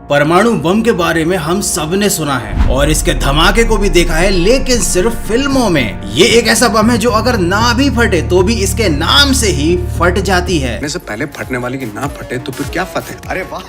परमाणु बम के बारे में हम सब ने सुना है और इसके धमाके को भी देखा है, लेकिन सिर्फ फिल्मों में। ये एक ऐसा बम है जो अगर ना भी फटे तो भी इसके नाम से ही फट जाती है। से पहले फटने वाली की ना फटे तो फिर क्या फटे। अरे वाह।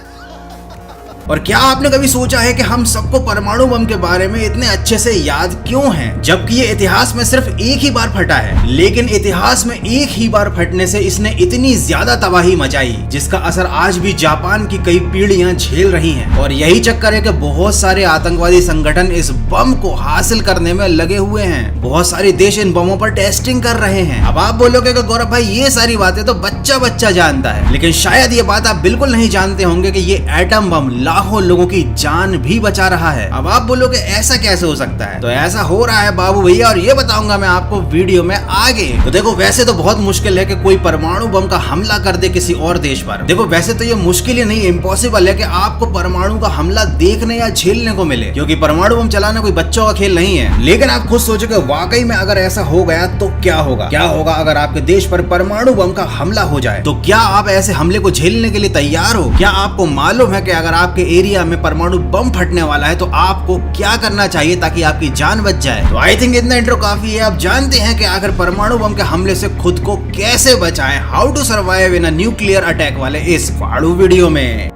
और क्या आपने कभी सोचा है कि हम सबको परमाणु बम के बारे में इतने अच्छे से याद क्यों है, जबकि ये इतिहास में सिर्फ एक ही बार फटा है, लेकिन इतिहास में एक ही बार फटने से इसने इतनी ज्यादा तबाही मचाई जिसका असर आज भी जापान की कई पीढ़ियां झेल रही हैं। और यही चक्कर है कि बहुत सारे आतंकवादी संगठन इस बम को हासिल करने में लगे हुए हैं। बहुत सारे देश इन बमों पर टेस्टिंग कर रहे हैं। अब आप बोलोगे कि गौरव भाई ये सारी बातें तो बच्चा बच्चा जानता है, लेकिन शायद ये बात आप बिल्कुल नहीं जानते होंगे कि ये एटम बम लाखों लोगों की जान भी बचा रहा है। अब आप बोलोगे ऐसा कैसे हो सकता है, तो ऐसा हो रहा है बाबू भैया, और ये बताऊंगा मैं आपको वीडियो में आगे। तो देखो, वैसे तो बहुत मुश्किल है कि कोई परमाणु बम का हमला कर दे किसी और देश पर। देखो, वैसे तो ये मुश्किल ही नहीं, इम्पॉसिबल है कि आपको परमाणु का हमला देखने या झेलने को मिले, क्योंकि परमाणु बम चलाना कोई बच्चों का खेल नहीं है। लेकिन आप खुद सोचो कि वाकई में अगर ऐसा हो गया तो क्या होगा। क्या होगा अगर आपके देश पर परमाणु बम का हमला हो जाए, तो क्या आप ऐसे हमले को झेलने के लिए तैयार हो? क्या आपको मालूम है कि अगर आपके एरिया में परमाणु बम फटने वाला है तो आपको क्या करना चाहिए ताकि आपकी जान बच जाए? तो आई थिंक इतना इंट्रो काफी है। आप जानते हैं कि आखिर परमाणु बम के हमले से खुद को कैसे बचाएं, how to survive in a nuclear attack वाले इस फाड़ू वीडियो में।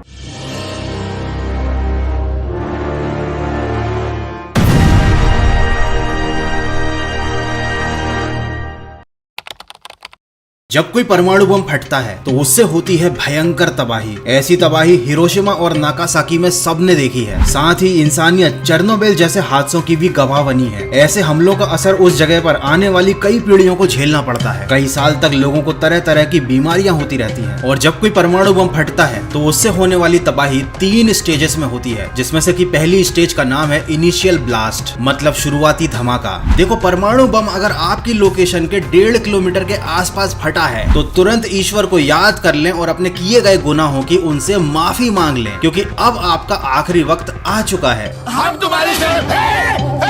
जब कोई परमाणु बम फटता है तो उससे होती है भयंकर तबाही। ऐसी तबाही हिरोशिमा और नागासाकी में सबने देखी है। साथ ही इंसानियत चेरनोबिल जैसे हादसों की भी गवाह बनी है। ऐसे हमलों का असर उस जगह पर आने वाली कई पीढ़ियों को झेलना पड़ता है। कई साल तक लोगों को तरह तरह की बीमारियां होती रहती हैं। और जब कोई परमाणु बम फटता है तो उससे होने वाली तबाही 3 स्टेजेस में होती है, जिसमें से कि पहली स्टेज का नाम है इनिशियल ब्लास्ट, मतलब शुरुआती धमाका। देखो, परमाणु बम अगर आपकी लोकेशन के 1.5 किलोमीटर के आसपास फटा है तो तुरंत ईश्वर को याद कर लें और अपने किए गए गुनाहों की उनसे माफी मांग लें, क्योंकि अब आपका आखिरी वक्त आ चुका है। हम तुम्हारी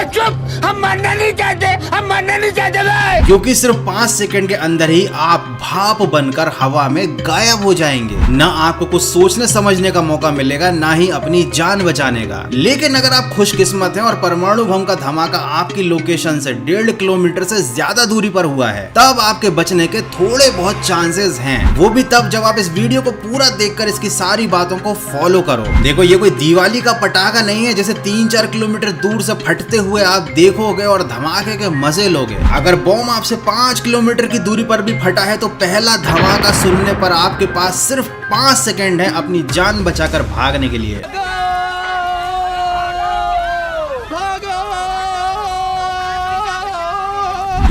चुप, हम मरना नहीं चाहते, हम मरना नहीं चाहते भाई। क्योंकि सिर्फ 5 सेकंड के अंदर ही आप भाप बनकर हवा में गायब हो जाएंगे। ना आपको कुछ सोचने समझने का मौका मिलेगा, ना ही अपनी जान बचाने का। लेकिन अगर आप खुशकिस्मत हैं और परमाणु बम का धमाका आपकी लोकेशन से 1.5 किलोमीटर से ज्यादा दूरी पर हुआ है, तब आपके बचने के थोड़े बहुत चांसेस हैं। वो भी तब जब आप इस वीडियो को पूरा देखकर इसकी सारी बातों को फॉलो करो। देखो, ये कोई दिवाली का पटाखा नहीं है जैसे 3-4 किलोमीटर दूर से फटते हुए आप देखोगे और धमाके के मजे लोगे। अगर बम आपसे 5 किलोमीटर की दूरी पर भी फटा है तो पहला धमाका सुनने पर आपके पास सिर्फ 5 सेकंड है अपनी जान बचाकर भागने के लिए।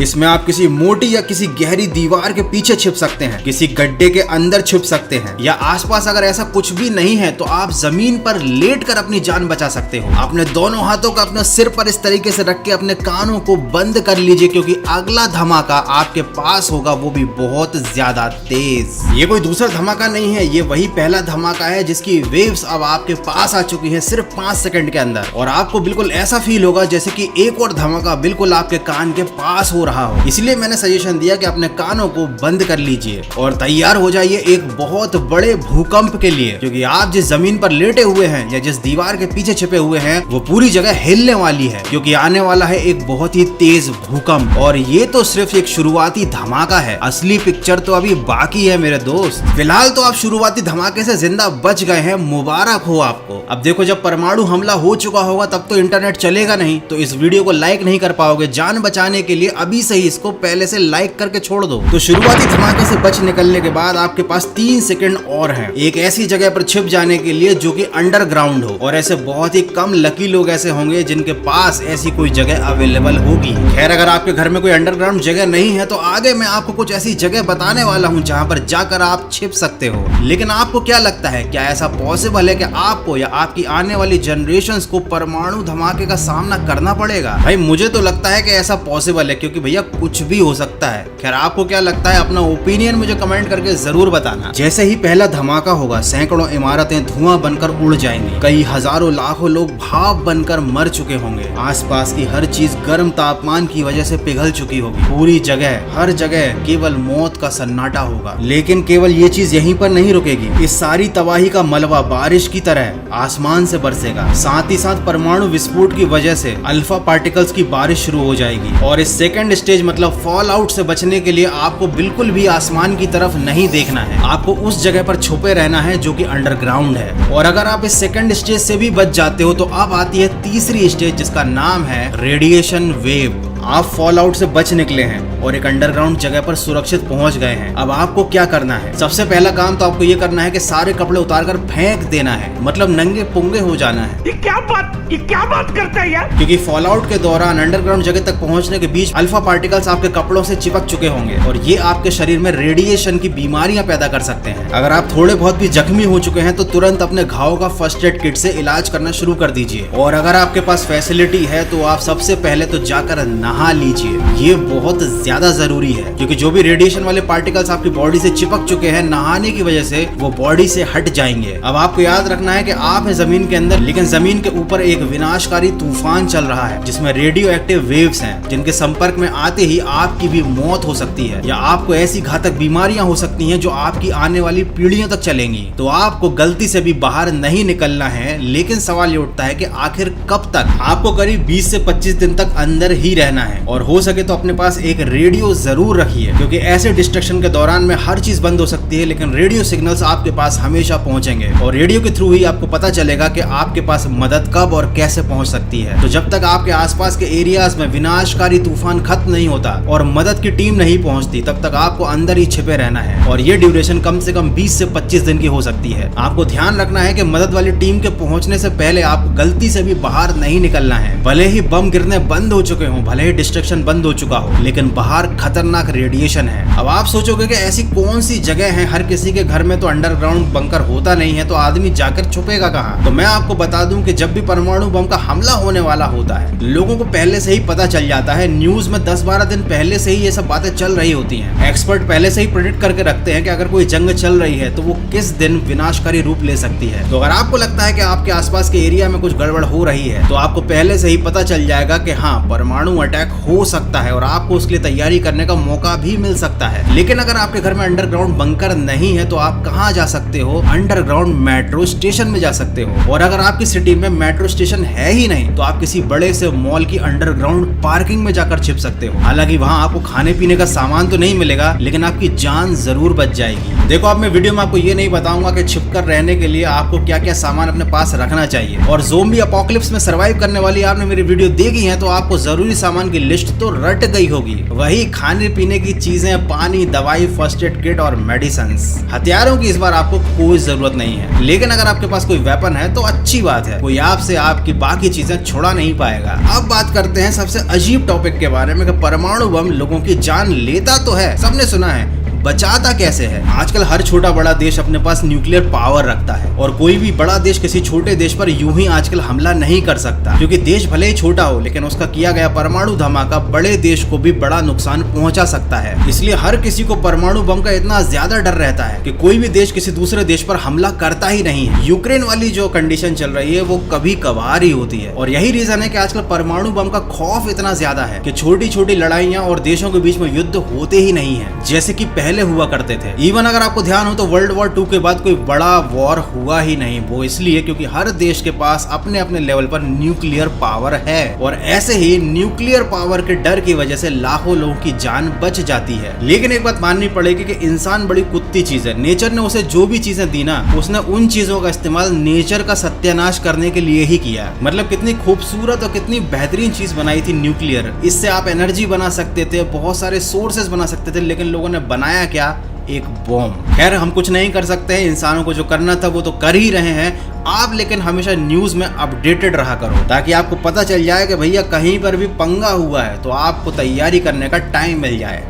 इसमें आप किसी मोटी या किसी गहरी दीवार के पीछे छिप सकते हैं, किसी गड्ढे के अंदर छिप सकते हैं, या आसपास अगर ऐसा कुछ भी नहीं है तो आप जमीन पर लेटकर अपनी जान बचा सकते हो। अपने दोनों हाथों को अपने सिर पर इस तरीके से रख के अपने कानों को बंद कर लीजिए, क्योंकि अगला धमाका आपके पास होगा, वो भी बहुत ज्यादा तेज। ये कोई दूसरा धमाका नहीं है, ये वही पहला धमाका है जिसकी वेव्स अब आपके पास आ चुकी है सिर्फ 5 सेकंड के अंदर। और आपको बिल्कुल ऐसा फील होगा जैसे कि एक और धमाका बिल्कुल आपके कान के पास हो रहा हो। इसलिए मैंने सजेशन दिया कि अपने कानों को बंद कर लीजिए और तैयार हो जाइए एक बहुत बड़े भूकंप के लिए, क्योंकि आप जिस जमीन पर लेटे हुए हैं या जिस दीवार के पीछे छिपे हुए हैं वो पूरी जगह हिलने वाली है, क्योंकि आने वाला है एक बहुत ही तेज भूकंप। और ये तो सिर्फ एक शुरुआती धमाका है, असली पिक्चर तो अभी बाकी है मेरे दोस्त। फिलहाल तो आप शुरुआती धमाके से जिंदा बच गए हैं, मुबारक हो आपको। अब देखो, जब परमाणु हमला हो चुका होगा तब तो इंटरनेट चलेगा नहीं, तो इस वीडियो को लाइक नहीं कर पाओगे। जान बचाने के लिए अभी से ही इसको पहले से लाइक करके छोड़ दो। तो शुरुआती धमाके से बच निकलने के बाद आपके पास 3 सेकंड और हैं, एक ऐसी जगह पर छिप जाने के लिए जो कि अंडरग्राउंड हो। और ऐसे बहुत ही कम लकी लोग ऐसे होंगे जिनके पास ऐसी कोई जगह अवेलेबल होगी। खैर, अगर आपके घर में कोई अंडरग्राउंड जगह नहीं है तो आगे मैं आपको कुछ ऐसी जगह बताने वाला हूँ जहाँ पर जाकर आप छिप सकते हो। लेकिन आपको क्या लगता है, क्या ऐसा पॉसिबल है कि आपको या आपकी आने वाली जनरेशंस को परमाणु धमाके का सामना करना पड़ेगा? भाई मुझे तो लगता है कि ऐसा पॉसिबल है, क्योंकि भैया कुछ भी हो सकता है। खैर आपको क्या लगता है, अपना ओपिनियन मुझे कमेंट करके जरूर बताना। जैसे ही पहला धमाका होगा सैकड़ों इमारतें धुआं बनकर उड़ जाएंगी, कई हजारों लाखों लोग भाप बनकर मर चुके होंगे, आसपास की हर चीज गर्म तापमान की वजह से पिघल चुकी होगी, पूरी जगह हर जगह केवल मौत का सन्नाटा होगा। लेकिन केवल ये चीज यहीं पर नहीं रुकेगी, इस सारी तबाही का मलबा बारिश की तरह आसमान से बरसेगा। साथ ही साथ परमाणु विस्फोट की वजह से अल्फा पार्टिकल्स की बारिश शुरू हो जाएगी। और इस सेकंड स्टेज मतलब फॉल आउट से बचने के लिए आपको बिल्कुल भी आसमान की तरफ नहीं देखना है, आपको उस जगह पर छुपे रहना है जो कि अंडरग्राउंड है। और अगर आप इस सेकंड स्टेज से भी बच जाते हो तो अब आती है तीसरी स्टेज जिसका नाम है रेडिएशन वेव। आप फॉल आउट से बच निकले हैं और एक अंडरग्राउंड जगह पर सुरक्षित पहुंच गए हैं। अब आपको क्या करना है? सबसे पहला काम तो आपको ये करना है कि सारे कपड़े उतारकर फेंक देना है, मतलब नंगे पुंगे हो जाना है। ये क्या बात करता है यार? क्योंकि फॉल आउट के दौरान अंडरग्राउंड जगह तक पहुंचने के बीच अल्फा पार्टिकल्स आपके कपड़ों से चिपक चुके होंगे और ये आपके शरीर में रेडिएशन की बीमारियां पैदा कर सकते हैं। अगर आप थोड़े बहुत भी जख्मी हो चुके हैं तो तुरंत अपने घाव का फर्स्ट एड किट से इलाज करना शुरू कर दीजिए। और अगर आपके पास फैसिलिटी है तो आप सबसे पहले तो जाकर नहा लीजिए, ये बहुत ज्यादा जरूरी है क्योंकि जो भी रेडिएशन वाले पार्टिकल्स आपकी बॉडी से चिपक चुके हैं नहाने की वजह से वो बॉडी से हट जाएंगे। अब आपको याद रखना है कि आप हैं जमीन के अंदर, लेकिन जमीन के ऊपर एक विनाशकारी तूफान चल रहा है जिसमें रेडियो एक्टिव वेव्स हैं जिनके संपर्क में आते ही आपकी भी मौत हो सकती है या आपको ऐसी घातक बीमारियां हो सकती हैं जो आपकी आने वाली पीढ़ियों तक चलेंगी। तो आपको गलती से भी बाहर नहीं निकलना है, लेकिन सवाल ये उठता है कि आखिर कब तक? आपको करीब 20 से 25 दिन तक अंदर ही रहना है और हो सके तो अपने पास एक रेडियो जरूर रखिए क्योंकि ऐसे डिस्ट्रक्शन के दौरान में हर चीज बंद हो सकती है, लेकिन रेडियो सिग्नल्स आपके पास हमेशा पहुंचेंगे और रेडियो के थ्रू ही आपको पता चलेगा कि आपके पास मदद कब और कैसे पहुंच सकती है। तो जब तक आपके आसपास के एरियाज में विनाशकारी तूफान खत्म नहीं होता और मदद की टीम नहीं पहुंचती तब तक आपको अंदर ही छिपे रहना है और ये ड्यूरेशन कम से कम 20 से 25 दिन की हो सकती है। आपको ध्यान रखना है कि मदद वाली टीम के पहुंचने से पहले आपको गलती से भी बाहर नहीं निकलना है। भले ही बम गिरने बंद हो चुके हों, भले ही डिस्ट्रक्शन बंद हो चुका हो, लेकिन बाहर खतरनाक रेडिएशन है। अब आप सोचोगे कि ऐसी कौन सी जगह है, हर किसी के घर में तो अंडरग्राउंड बंकर होता नहीं है तो आदमी जाकर छुपेगा कहाँ? तो मैं आपको बता दूं कि जब भी परमाणु बम का हमला होने वाला होता है लोगों को पहले से ही पता चल जाता है, न्यूज में 10-12 दिन पहले से ही ये सब बातें चल रही होती हैं। एक्सपर्ट पहले से ही प्रेडिक्ट करके रखते हैं कि अगर कोई जंग चल रही है तो वो किस दिन विनाशकारी रूप ले सकती है। तो अगर आपको लगता है कि आपके आसपास के एरिया में कुछ गड़बड़ हो रही है तो आपको पहले से ही पता चल जाएगा कि हाँ परमाणु अटैक हो सकता है और आपको उसके लिए तैयारी करने का मौका भी मिल सकता है। लेकिन अगर आपके घर में अंडरग्राउंड बंकर नहीं है तो आप कहाँ जा सकते हो? अंडरग्राउंड मेट्रो स्टेशन में जा सकते हो। और अगर आपकी सिटी में मेट्रो स्टेशन है ही नहीं तो आप किसी बड़े से मॉल की अंडरग्राउंड पार्किंग में जाकर छिप सकते हो। हालांकि वहाँ आपको खाने पीने का सामान तो नहीं मिलेगा लेकिन आपकी जान जरूर बच जाएगी। देखो अब मैं वीडियो में आपको ये नहीं बताऊंगा कि छिपकर रहने के लिए आपको क्या क्या सामान अपने पास रखना चाहिए। और ज़ोंबी अपोकलिप्स में सर्वाइव करने वाली आपने मेरी वीडियो देखी है तो आपको जरूरी सामान की लिस्ट तो रट गई होगी। वही खाने पीने की चीजें, पानी, दवाई, फर्स्ट एड किट और मेडिसिन्स। हथियारों की इस बार आपको कोई जरूरत नहीं है, लेकिन अगर आपके पास कोई वेपन है तो अच्छी बात है, कोई आपसे आपकी बाकी चीजें छुड़ा नहीं पाएगा। अब बात करते हैं सबसे अजीब टॉपिक के बारे में कि परमाणु बम लोगों की जान लेता तो है, सबने सुना है, बचाता कैसे है? आजकल हर छोटा बड़ा देश अपने पास न्यूक्लियर पावर रखता है और कोई भी बड़ा देश किसी छोटे देश पर यूं ही आजकल हमला नहीं कर सकता क्योंकि देश भले ही छोटा हो लेकिन उसका किया गया परमाणु धमाका बड़े देश को भी बड़ा नुकसान पहुंचा सकता है। इसलिए हर किसी को परमाणु बम का इतना ज्यादा डर रहता है कि कोई भी देश किसी दूसरे देश पर हमला करता ही नहीं है। यूक्रेन वाली जो कंडीशन चल रही है वो कभी कभार ही होती है और यही रीजन है कि आजकल परमाणु बम का खौफ इतना ज्यादा है कि छोटी छोटी लड़ाइयां और देशों के बीच में युद्ध होते ही नहीं है जैसे कि पहले हुआ करते थे। इवन अगर आपको ध्यान हो तो वर्ल्ड वॉर 2 के बाद कोई बड़ा वॉर हुआ ही नहीं। वो इसलिए क्योंकि हर देश के पास अपने अपने लेवल पर न्यूक्लियर पावर है और ऐसे ही न्यूक्लियर पावर के डर की वजह से लाखों लोगों की जान बच जाती है। लेकिन एक बात माननी पड़ेगी कि इंसान बड़ी कुत्ती चीज है। नेचर ने उसे जो भी चीजें दी ना उसने उन चीजों का इस्तेमाल नेचर का सत्यानाश करने के लिए ही किया। मतलब कितनी खूबसूरत और कितनी बेहतरीन चीज बनाई थी न्यूक्लियर। इससे आप एनर्जी बना सकते थे, बहुत सारे सोर्सेज बना सकते थे, लेकिन लोगों ने बनाया क्या? एक बॉम्ब। खैर हम कुछ नहीं कर सकते हैं, इंसानों को जो करना था वो तो कर ही रहे हैं। आप लेकिन हमेशा न्यूज में अपडेटेड रहा करो ताकि आपको पता चल जाए कि भैया कहीं पर भी पंगा हुआ है तो आपको तैयारी करने का टाइम मिल जाए।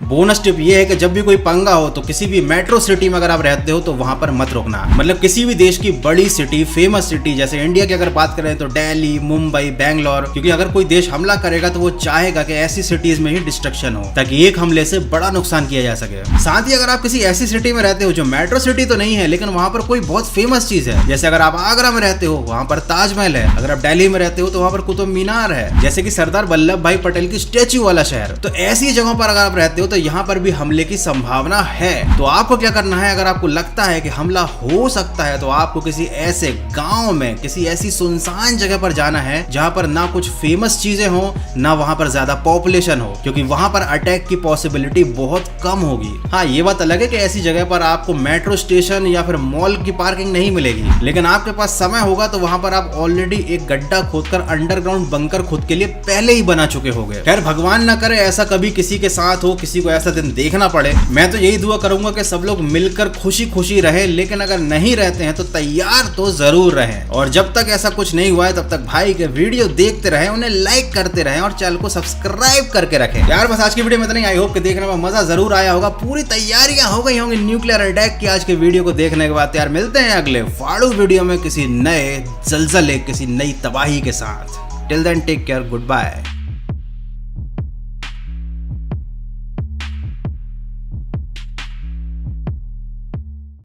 बोनस टिप ये है कि जब भी कोई पंगा हो तो किसी भी मेट्रो सिटी में अगर आप रहते हो तो वहां पर मत रुकना। मतलब किसी भी देश की बड़ी सिटी, फेमस सिटी, जैसे इंडिया की अगर बात करें तो दिल्ली, मुंबई, बैंगलोर, क्योंकि अगर कोई देश हमला करेगा तो वो चाहेगा कि ऐसी सिटीज में ही डिस्ट्रक्शन हो ताकि एक हमले से बड़ा नुकसान किया जा सके। साथ ही अगर आप किसी ऐसी सिटी में रहते हो जो मेट्रो सिटी तो नहीं है लेकिन वहां पर कोई बहुत फेमस चीज है, जैसे अगर आप आगरा में रहते हो वहां पर ताजमहल है, अगर आप दिल्ली में रहते हो तो वहां पर कुतुब मीनार है, जैसे कि सरदार वल्लभ भाई पटेल की स्टैच्यू वाला शहर, तो ऐसी जगहों पर अगर आप रहते हो तो यहाँ पर भी हमले की संभावना है। तो आपको क्या करना है, अगर आपको लगता है कि हमला हो सकता है तो आपको किसी ऐसे गांव में, किसी ऐसी सुनसान जगह पर जाना है जहां पर ना कुछ फेमस चीजें हो, ना वहां पर ज्यादा पॉपुलेशन हो, क्योंकि वहां पर अटैक की पॉसिबिलिटी बहुत कम होगी। हाँ, ये बात अलग है कि ऐसी जगह पर आपको मेट्रो स्टेशन या फिर मॉल की पार्किंग नहीं मिलेगी, लेकिन आपके पास समय होगा तो वहां पर आप ऑलरेडी एक गड्ढा खोदकर अंडरग्राउंड बंकर खुद के लिए पहले ही बना चुके होंगे। खैर भगवान ना करे ऐसा कभी किसी के साथ हो, किसी को ऐसा दिन देखना पड़े। मैं तो यही दुआ करूंगा कि सब लोग मिलकर खुशी खुशी रहे, लेकिन अगर नहीं रहते हैं तो तैयार तो जरूर रहें। और जब तक ऐसा कुछ नहीं हुआ है तब तक भाई के वीडियो देखते रहें, उन्हें लाइक करते रहें और चैनल को सब्सक्राइब करके रखें। यार बस आज की वीडियो में इतना ही। आई होप कि देखने में मजा जरूर आया होगा। पूरी तैयारियां हो गई होंगी न्यूक्लियर अटैक की। आज के वीडियो को देखने के बाद यार मिलते हैं अगले फाड़ू वीडियो में किसी नए जलजले, किसी नई तबाही के साथ। Till then take care, good bye.